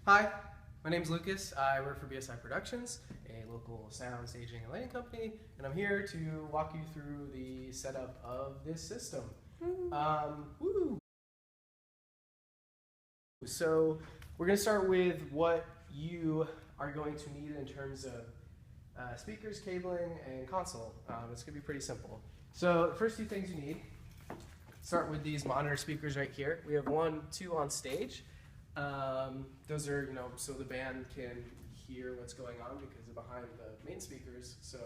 Hi, my name's Lucas. I work for BSI Productions, a local sound, staging, and lighting company, and I'm here to walk you through the setup of this system. Woo! So we're going to start with what you are going to need in terms of speakers, cabling, and console. It's going to be pretty simple. So the first two things you need, start with these monitor speakers right here. We have 1, 2 on stage. Those are, so the band can hear what's going on because they're behind the main speakers, so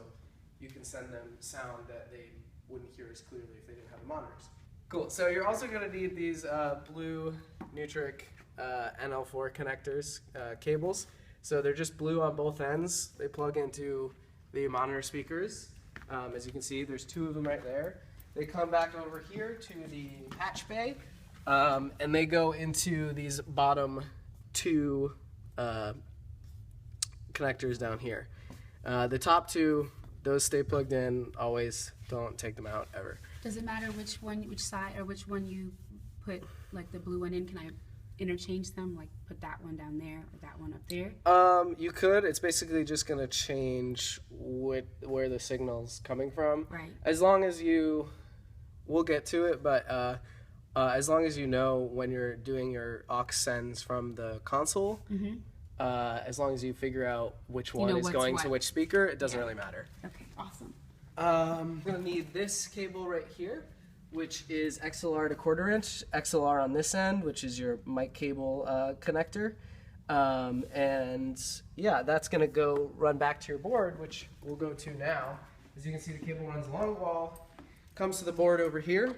you can send them sound that they wouldn't hear as clearly if they didn't have the monitors. Cool, so you're also going to need these blue Nutric NL4 connectors, cables. So they're just blue on both ends. They plug into the monitor speakers. As you can see, there's 2 of them right there. They come back over here to the patch bay. And they go into these bottom 2 connectors down here. The top 2, those stay plugged in always. Don't take them out ever. Does it matter which side or which one you put like the blue one in? Can I interchange them, like put that one down there or that one up there? You could. It's basically just going to change where the signal's coming from. Right. As long as we'll get to it, but as long as you know when you're doing your aux sends from the console, as long as you figure out which one is going to which speaker, it doesn't really matter. Okay, awesome. I'm going to need this cable right here, which is XLR to 1/4 inch, XLR on this end, which is your mic cable connector. And yeah, that's going to run back to your board, which we'll go to now. As you can see, the cable runs along the wall, comes to the board over here,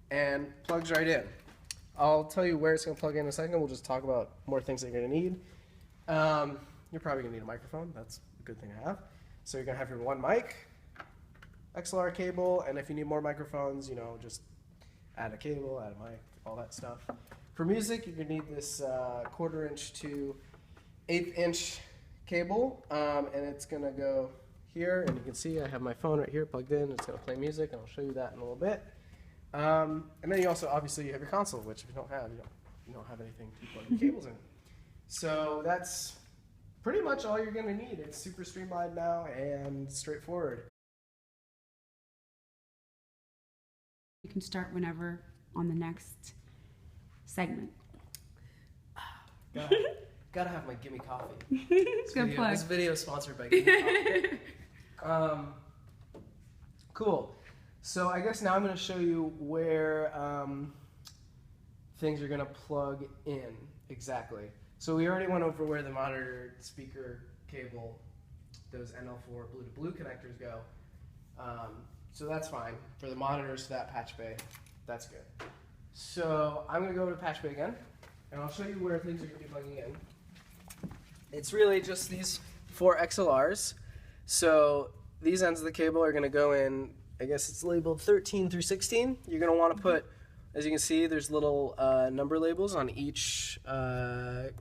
and plugs right in. I'll tell you where it's going to plug in a second. We'll just talk about more things that you're going to need. You're probably going to need a microphone. That's a good thing to have. So you're going to have your one mic, XLR cable, and if you need more microphones, just add a cable, add a mic, all that stuff. For music, you're going to need this 1/4 inch to 1/8 inch cable, and it's going to go here, and you can see I have my phone right here plugged in. It's going to play music, and I'll show you that in a little bit. And then you also, obviously, you have your console, which if you don't have, you don't have anything to plug your cables in. So that's pretty much all you're going to need. It's super streamlined now and straightforward. You can start whenever on the next segment. Gotta have my Gimme Coffee. Good plug. This video is sponsored by Gimme Coffee. Cool. So I guess now I'm going to show you where things are going to plug in exactly. So we already went over where the monitor speaker cable, those NL4 blue to blue connectors go. So that's fine. For the monitors to that patch bay, that's good. So I'm going to go over to patch bay again, and I'll show you where things are going to be plugging in. It's really just these 4 XLRs. So these ends of the cable are going to go in, I guess it's labeled 13 through 16. You're going to want to put, as you can see, there's little number labels on each end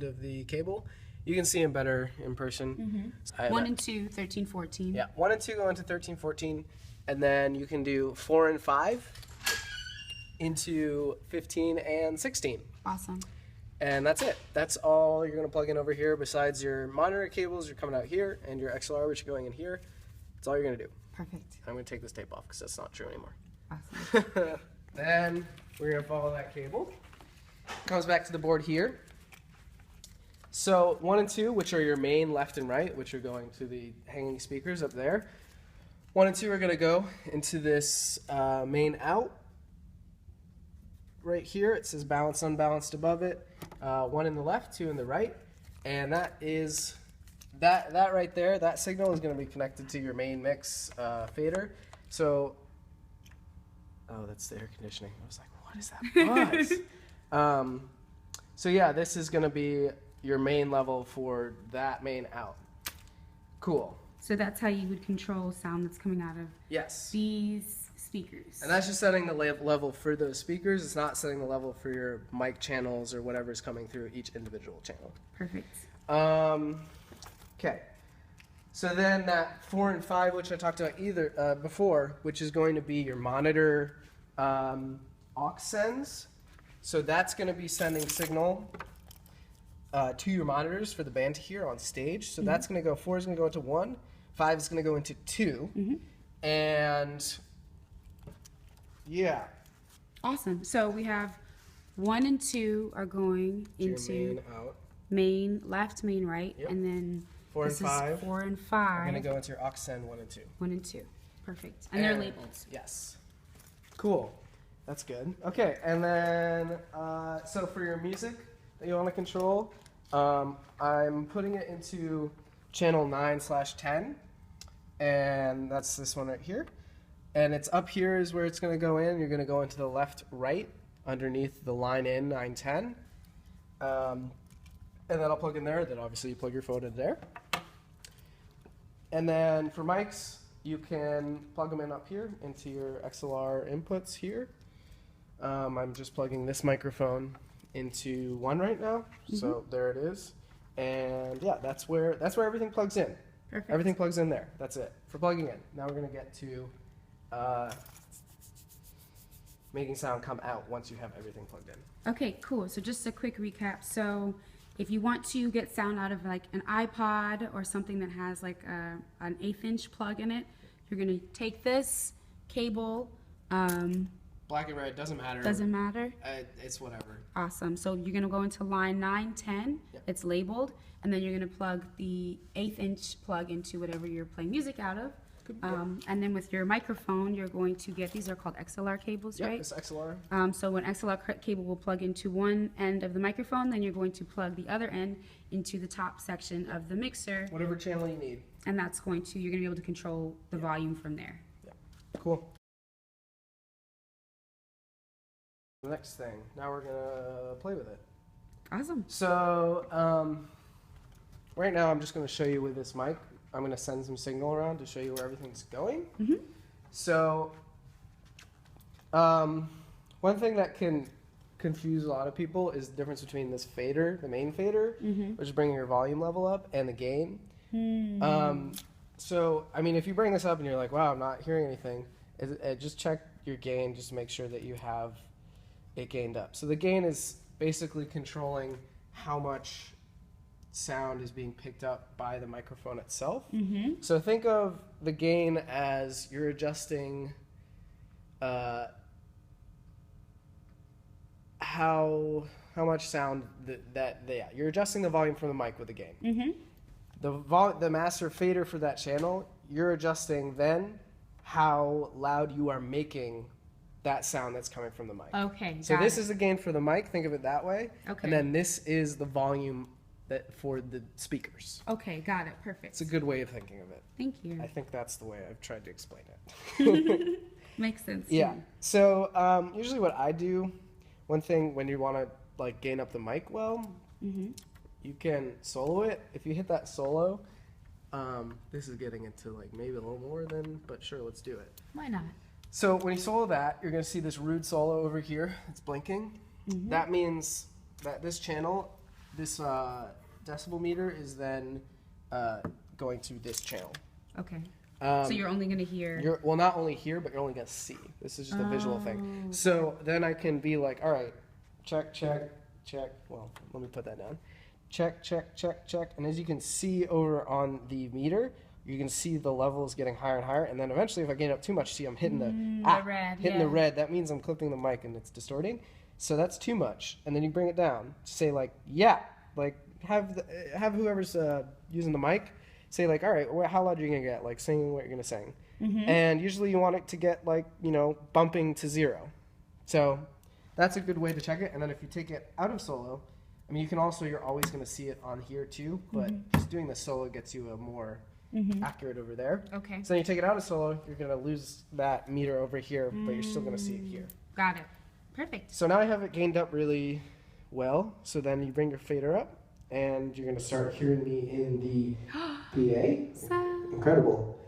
of the cable. You can see them better in person. 1 and 2, 13, 14. Yeah, 1 and 2 go into 13, 14, and then you can do 4 and 5 into 15 and 16. Awesome. And that's it. That's all you're going to plug in over here besides your monitor cables. You're coming out here, and your XLR, which are going in here. That's all you're going to do. Perfect. I'm going to take this tape off because that's not true anymore. Awesome. Then we're going to follow that cable. Comes back to the board here. So 1 and 2, which are your main left and right, which are going to the hanging speakers up there. 1 and 2 are going to go into this main out. Right here, it says balanced, unbalanced above it. 1 in the left, 2 in the right. And that is, that right there, that signal is going to be connected to your main mix fader. So, oh, that's the air conditioning. I was like, what is that buzz? So yeah, this is going to be your main level for that main out. Cool. So that's how you would control sound that's coming out of Yes. these speakers. And that's just setting the level for those speakers. It's not setting the level for your mic channels or whatever's coming through each individual channel. Perfect. Okay. So then that 4 and 5, which I talked about before, which is going to be your monitor aux sends. So that's going to be sending signal to your monitors for the band to hear on stage. So that's going to go, 4 is going to go into 1, 5 is going to go into 2. And yeah. Awesome. So we have 1 and 2 are going Your into main out. main left, main right, Yep. and then 4 and this is 5 4 and are 5. going to go into your aux send 1 and 2. 1 and 2. Perfect. And they're labeled. Yes. Cool. That's good. Okay, and then so for your music that you want to control, I'm putting it into channel 9/10, and that's this one right here. And it's up here is where it's going to go in. You're going to go into the left, right, underneath the line in 910. And then I'll plug in there. Then obviously you plug your phone in there. And then for mics, you can plug them in up here into your XLR inputs here. I'm just plugging this microphone into 1 right now. So there it is. And yeah, that's where everything plugs in. Perfect. Everything plugs in there. That's it for plugging in. Now we're going to get to making sound come out once you have everything plugged in. Okay, cool. So just a quick recap. So if you want to get sound out of like an iPod or something that has like an 1/8 inch plug in it, you're going to take this cable. Black and red, doesn't matter. Doesn't matter. It's whatever. Awesome. So you're going to go into line 910. Yep. It's labeled. And then you're going to plug the 1/8 inch plug into whatever you're playing music out of. And then with your microphone, you're going to get, these are called XLR cables, Yep, right? it's XLR. So an XLR cable will plug into one end of the microphone, then you're going to plug the other end into the top section of the mixer, Whatever channel you need. and that's going to, you're going to be able to control the volume from there. Cool. The next thing. Now we're gonna play with it. Awesome. So right now I'm just gonna show you with this mic. I'm gonna send some signal around to show you where everything's going. So one thing that can confuse a lot of people is the difference between this fader, the main fader, which is bringing your volume level up, and the gain. So I mean, if you bring this up and you're like, "Wow, I'm not hearing anything," just check your gain just to make sure that you have it gained up. So the gain is basically controlling how much sound is being picked up by the microphone itself. So think of the gain as you're adjusting how much sound you're adjusting the volume from the mic with the gain. The master fader for that channel, you're adjusting then how loud you are making that sound that's coming from the mic. Okay, So got this it. is the gain for the mic, think of it that way. Okay. And then this is the volume that for the speakers. Okay, got it. Perfect. It's a good way of thinking of it. Thank you. I think that's the way I've tried to explain it. Makes sense. Yeah. So usually what I do, one thing when you want to like gain up the mic well, you can solo it. If you hit that solo, this is getting into like maybe a little more than, but sure, let's do it. Why not? So when you solo that, you're going to see this rude solo over here. It's blinking. That means that this channel, this decibel meter is then going to this channel. Okay. So you're only going to hear... Well, not only here, but you're only going to see. This is just a visual thing. So then I can be like, all right, check, check, check. Well, let me put that down. Check, check, check, check. And as you can see over on the meter, you can see the levels getting higher and higher. And then eventually, if I gain up too much, see I'm hitting the red. hitting the red. That means I'm clipping the mic and it's distorting. So that's too much. And then you bring it down. Say like, yeah, like have whoever's using the mic say like, all right, how loud are you gonna get? Like singing what you're gonna sing. And usually you want it to get like, bumping to 0. So that's a good way to check it. And then if you take it out of solo, I mean, you're always gonna see it on here too, but just doing the solo gets you a more accurate over there. Okay. So then you take it out of solo, you're gonna lose that meter over here, but you're still gonna see it here. Got it. Perfect. So now I have it gained up really well. So then you bring your fader up, and you're gonna start hearing me in the PA. Incredible.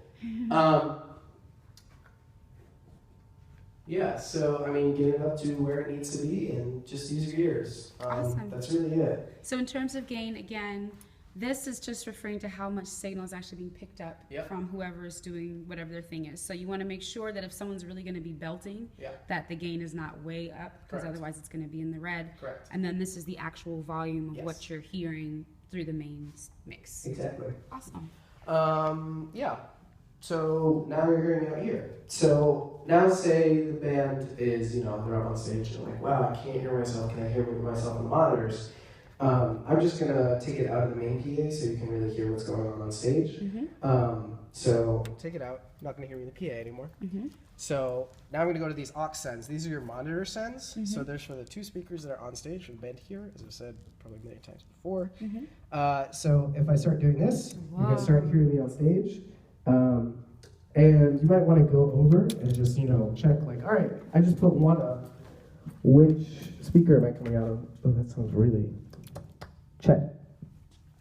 Yeah. So I mean, get it up to where it needs to be, and just use your ears. Awesome. That's really it. So in terms of gain, again, This is just referring to how much signal is actually being picked up Yep. from whoever is doing whatever their thing is. So you want to make sure that if someone's really going to be belting, Yeah. that the gain is not way up, because Correct. otherwise it's going to be in the red. Correct. And then this is the actual volume of Yes. what you're hearing through the main mix. Exactly. Awesome. Yeah. So now you're hearing out here. So now say the band is, they're up on stage and like, wow, I can't hear myself. Can I hear myself on the monitors? I'm just gonna take it out of the main PA so you can really hear what's going on stage. So take it out. I'm not gonna hear me in the PA anymore. So now I'm gonna go to these aux sends. These are your monitor sends. So there's for the 2 speakers that are on stage for the band here, as I've said probably many times before. So if I start doing this, you're gonna start hearing me on stage. And you might want to go over and just, check like, all right, I just put one up. Which speaker am I coming out of? Oh, that sounds really. Check,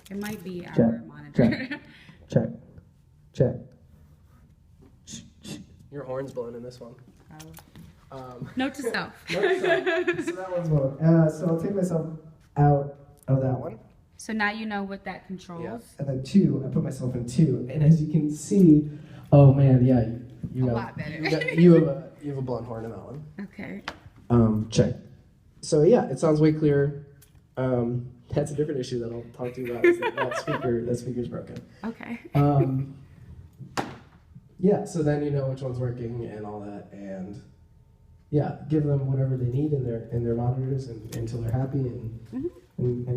It might be Check. our monitor. check, check. Your horn's blowing in this one. Note to self. So that one's blowing. So I'll take myself out of that one. So now you know what that controls. Yeah. And then 2, I put myself in 2. And as you can see, oh man, yeah, you A have, lot better. you have a blown horn in that one. Okay. Check. So yeah, it sounds way clearer. That's a different issue that I'll talk to you about. Is that speaker's broken. Okay. Yeah, so then you know which one's working and all that, and yeah, give them whatever they need in their monitors until they're happy and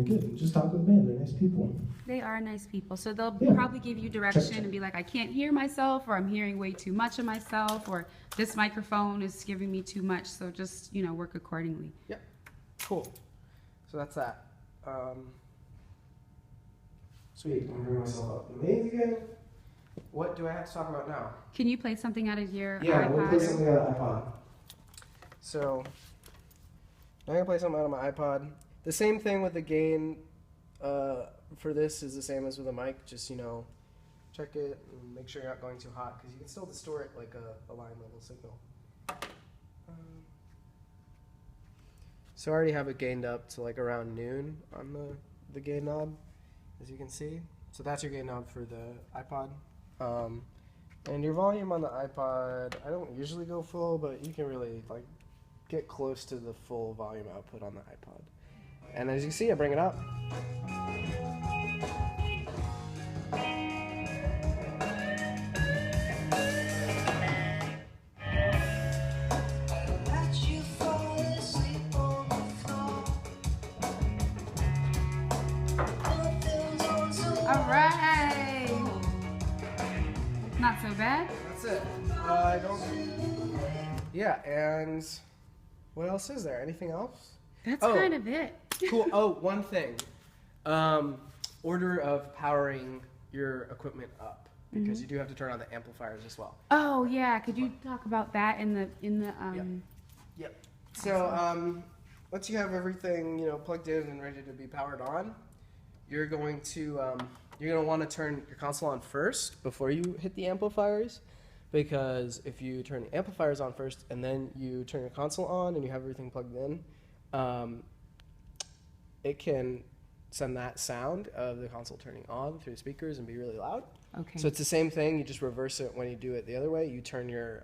good. And just talk with the band. They're nice people. They are nice people. So they'll Yeah. probably give you direction and be like, I can't hear myself, or I'm hearing way too much of myself, or this microphone is giving me too much. So just, work accordingly. Yep. Cool. So that's that. Sweet. I'm gonna bring myself up the mains again. What do I have to talk about now? Can you play something out of your Yeah, iPod? we'll play something out of iPod. So, I'm gonna play something out of my iPod. The same thing with the gain for this is the same as with a mic. Just, check it and make sure you're not going too hot because you can still distort like a line level signal. So I already have it gained up to like around noon on the gain knob, as you can see. So that's your gain knob for the iPod. And your volume on the iPod, I don't usually go full, but you can really like get close to the full volume output on the iPod. And as you can see, I bring it up. All right. Not so bad. That's it. I don't. Yeah, and what else is there? Anything else? That's Oh. kind of it. Cool. Oh, one thing. Order of powering your equipment up because you do have to turn on the amplifiers as well. Oh yeah. Could you talk about that in the Yep. So once you have everything plugged in and ready to be powered on, you're going to want to turn your console on first before you hit the amplifiers, because if you turn the amplifiers on first and then you turn your console on and you have everything plugged in, it can send that sound of the console turning on through the speakers and be really loud. Okay. So it's the same thing. You just reverse it when you do it the other way. You turn your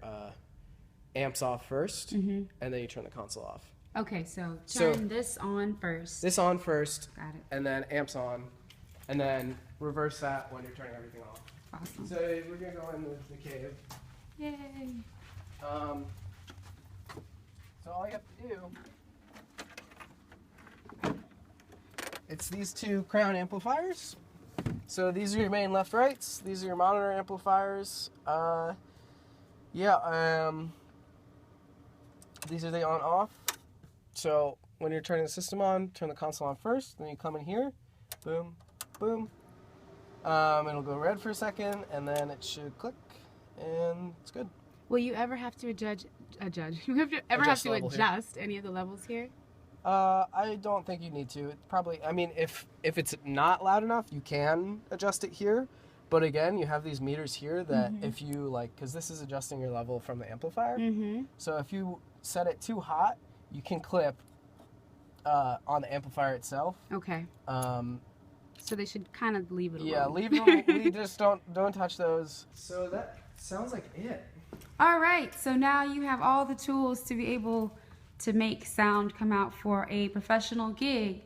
amps off first, and then you turn the console off. Okay, so So- turn this on first. This on first, Got it. and then amps on, and then reverse that when you're turning everything off. Awesome. So we're gonna go in the cave. Yay. So all you have to do, it's these 2 crown amplifiers. So these are your main left rights. These are your monitor amplifiers. These are the on off. So when you're turning the system on, turn the console on first. Then you come in here, boom, boom. It'll go red for a second, and then it should click, and it's good. Will you ever have to adjust? You have to Adjust the level here. adjust any of the levels here? I don't think you need to. It probably, I mean, if it's not loud enough, you can adjust it here. But again, you have these meters here that if you because this is adjusting your level from the amplifier. So if you set it too hot, you can clip on the amplifier itself. Okay. So they should kind of leave it alone. Yeah, leave them. We just don't touch those. So that sounds like it. All right, so now you have all the tools to be able to make sound come out for a professional gig.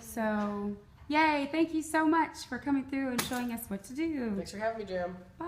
So, yay, thank you so much for coming through and showing us what to do. Thanks for having me, Jam. Bye.